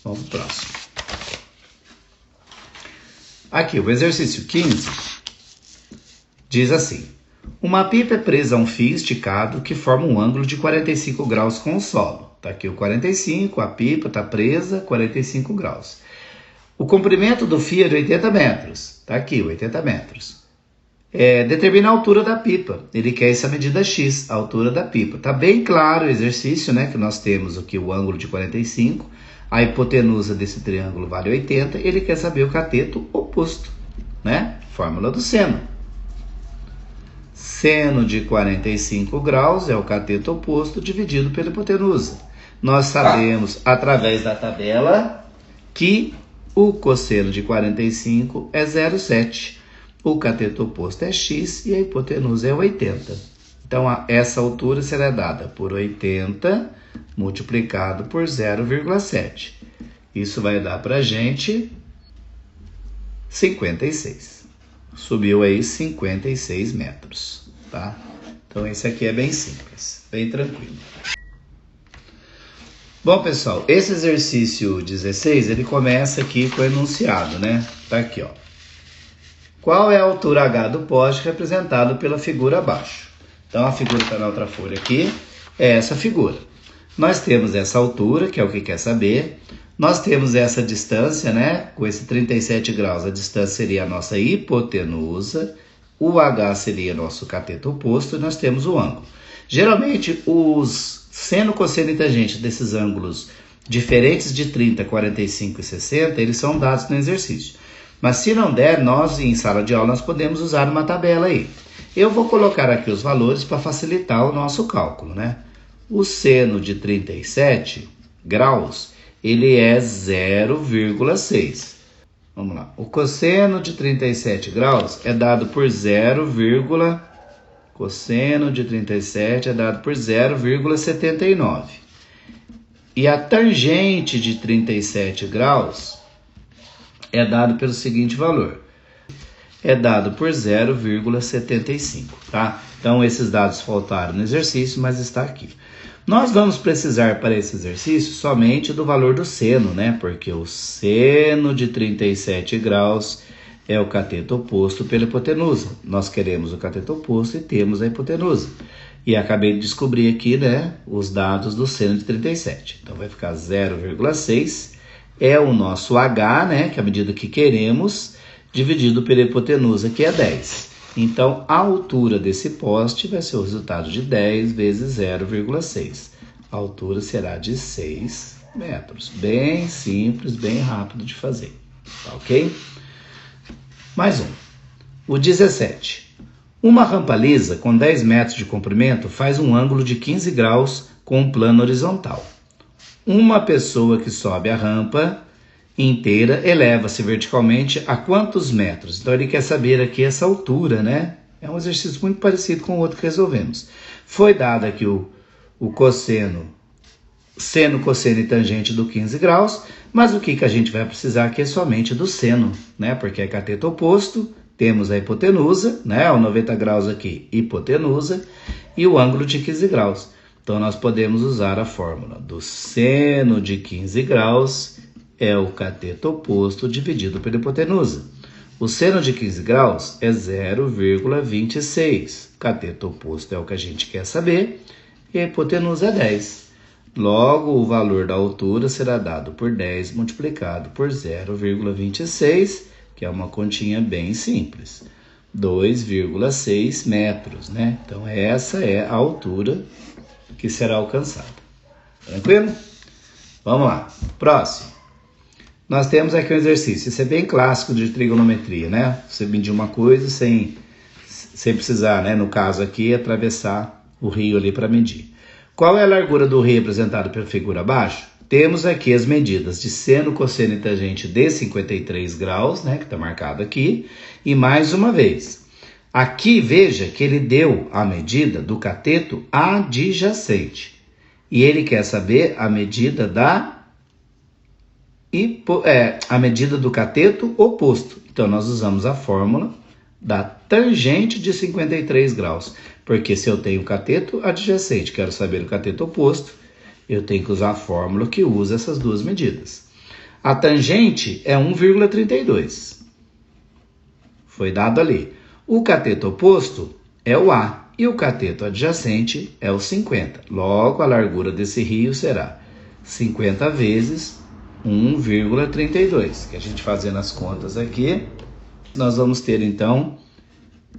Vamos pro próximo. Aqui, o exercício 15 diz assim: uma pipa é presa a um fio esticado que forma um ângulo de 45 graus com o solo. Tá aqui o 45, a pipa está presa 45 graus. O comprimento do fio é de 80 metros. Tá aqui, 80 metros. Determina a altura da pipa. Ele quer essa medida X, a altura da pipa. Tá bem claro o exercício, né? Que nós temos aqui o ângulo de 45. A hipotenusa desse triângulo vale 80. Ele quer saber o cateto oposto, né? Fórmula do seno. Seno de 45 graus é o cateto oposto dividido pela hipotenusa. Nós sabemos, através da tabela, que o cosseno de 45 é 0,7. O cateto oposto é x e a hipotenusa é 80. Então, essa altura será dada por 80 multiplicado por 0,7. Isso vai dar para a gente 56. Subiu aí 56 metros, tá? Então, esse aqui é bem simples, bem tranquilo. Bom, pessoal, esse exercício 16, ele começa aqui com o enunciado, né? Tá aqui, ó. Qual é a altura H do poste representado pela figura abaixo? Então, a figura que está na outra folha aqui é essa figura. Nós temos essa altura, que é o que quer saber. Nós temos essa distância, né? Com esse 37 graus, a distância seria a nossa hipotenusa. O H seria nosso cateto oposto e nós temos o ângulo. Geralmente, os seno, cosseno e tangente desses ângulos diferentes de 30, 45 e 60, eles são dados no exercício. Mas se não der, nós em sala de aula nós podemos usar uma tabela aí. Eu vou colocar aqui os valores para facilitar o nosso cálculo, né? O seno de 37 graus, ele é 0,6. Vamos lá. O cosseno de 37 graus é dado por cosseno de 37 é dado por 0,79. E a tangente de 37 graus é dado pelo seguinte valor. É dado por 0,75, tá? Então, esses dados faltaram no exercício, mas está aqui. Nós vamos precisar para esse exercício somente do valor do seno, né? Porque o seno de 37 graus é o cateto oposto pela hipotenusa. Nós queremos o cateto oposto e temos a hipotenusa. E acabei de descobrir aqui, né, os dados do seno de 37. Então, vai ficar 0,6. É o nosso H, né, que é a medida que queremos, dividido pela hipotenusa, que é 10. Então, a altura desse poste vai ser o resultado de 10 vezes 0,6. A altura será de 6 metros. Bem simples, bem rápido de fazer. Tá ok? Mais um. O 17. Uma rampa lisa com 10 metros de comprimento faz um ângulo de 15 graus com um plano horizontal. Uma pessoa que sobe a rampa inteira eleva-se verticalmente a quantos metros? Então, ele quer saber aqui essa altura, né? É um exercício muito parecido com o outro que resolvemos. Foi dado aqui o cosseno, seno, cosseno e tangente do 15 graus, mas o que a gente vai precisar aqui é somente do seno, né? Porque é cateto oposto, temos a hipotenusa, né? O 90 graus aqui, hipotenusa, e o ângulo de 15 graus. Então, nós podemos usar a fórmula do seno de 15 graus é o cateto oposto dividido pela hipotenusa. O seno de 15 graus é 0,26. Cateto oposto é o que a gente quer saber e a hipotenusa é 10. Logo, o valor da altura será dado por 10 multiplicado por 0,26, que é uma continha bem simples. 2,6 metros, né? Então, essa é a altura que será alcançada. Tranquilo? Vamos lá. Próximo. Nós temos aqui um exercício. Isso é bem clássico de trigonometria, né? Você medir uma coisa sem precisar, né? No caso aqui, atravessar o rio ali para medir. Qual é a largura do rio representada pela figura abaixo? Temos aqui as medidas de seno, cosseno e tangente de 53 graus, né? Que está marcado aqui. E mais uma vez. Aqui, veja que ele deu a medida do cateto adjacente. E ele quer saber a medida a medida do cateto oposto. Então, nós usamos a fórmula da tangente de 53 graus. Porque se eu tenho o cateto adjacente, quero saber o cateto oposto, eu tenho que usar a fórmula que usa essas duas medidas. A tangente é 1,32. Foi dado ali. O cateto oposto é o A e o cateto adjacente é o 50. Logo, a largura desse rio será 50 vezes 1,32. Que a gente fazendo as contas aqui, nós vamos ter então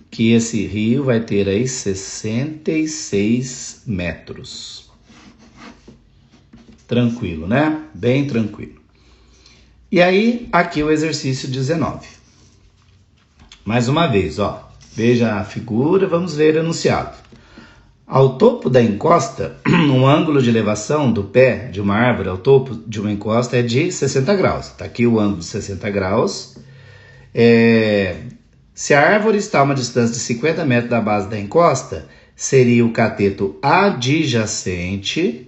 que esse rio vai ter aí 66 metros. Tranquilo, né? Bem tranquilo. E aí, aqui o exercício 19. Mais uma vez, ó. Veja a figura, vamos ver o enunciado. Ao topo da encosta, um ângulo de elevação do pé de uma árvore ao topo de uma encosta é de 60 graus. Está aqui o ângulo de 60 graus. Se a árvore está a uma distância de 50 metros da base da encosta, seria o cateto adjacente.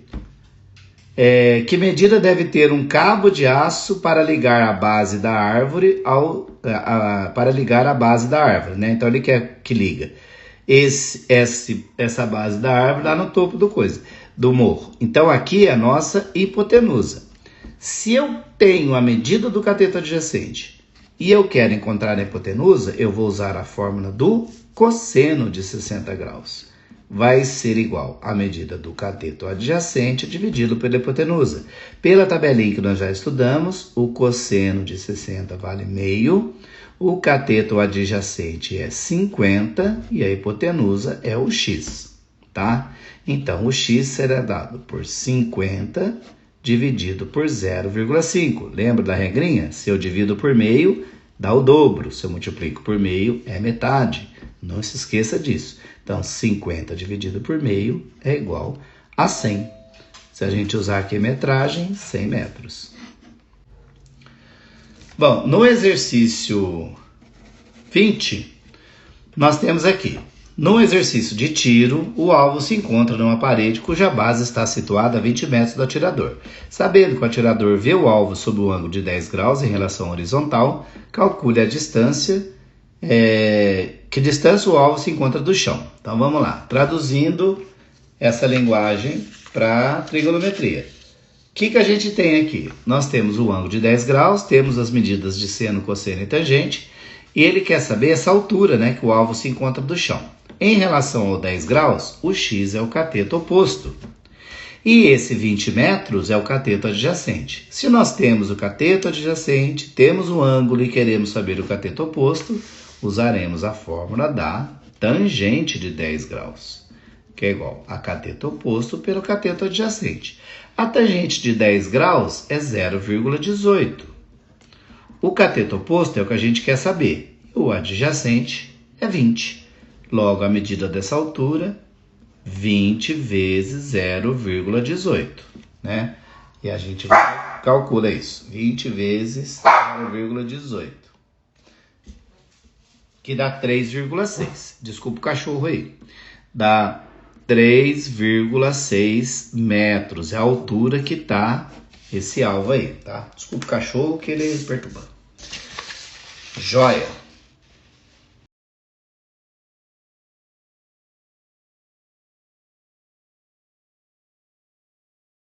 Que medida deve ter um cabo de aço para ligar a base da árvore para ligar a base da árvore, né? Então ele quer que liga essa base da árvore lá no topo do morro. Então aqui é a nossa hipotenusa. Se eu tenho a medida do cateto adjacente e eu quero encontrar a hipotenusa, eu vou usar a fórmula do cosseno de 60 graus. Vai ser igual à medida do cateto adjacente dividido pela hipotenusa. Pela tabelinha que nós já estudamos, o cosseno de 60 vale meio, o cateto adjacente é 50 e a hipotenusa é o x, tá? Então, o x será dado por 50 dividido por 0,5. Lembra da regrinha? Se eu divido por meio, dá o dobro. Se eu multiplico por meio, é metade. Não se esqueça disso. Então, 50 dividido por meio é igual a 100. Se a gente usar aqui metragem, 100 metros. Bom, no exercício 20, nós temos aqui. No exercício de tiro, o alvo se encontra numa parede cuja base está situada a 20 metros do atirador. Sabendo que o atirador vê o alvo sob o ângulo de 10 graus em relação horizontal, calcule a distância, que distância o alvo se encontra do chão. Então vamos lá, traduzindo essa linguagem para trigonometria. O que a gente tem aqui? Nós temos o ângulo de 10 graus, temos as medidas de seno, cosseno e tangente, e ele quer saber essa altura, né, que o alvo se encontra do chão. Em relação ao 10 graus, o x é o cateto oposto. E esse 20 metros é o cateto adjacente. Se nós temos o cateto adjacente, temos o ângulo e queremos saber o cateto oposto, usaremos a fórmula da tangente de 10 graus, que é igual a cateto oposto pelo cateto adjacente. A tangente de 10 graus é 0,18. O cateto oposto é o que a gente quer saber. O adjacente é 20. Logo, a medida dessa altura, 20 vezes 0,18, né? E a gente calcula isso. 20 vezes 0,18. Que dá 3,6. Desculpa o cachorro aí. Dá 3,6 metros. É a altura que tá esse alvo aí, tá? Desculpa o cachorro que ele perturba. Joia!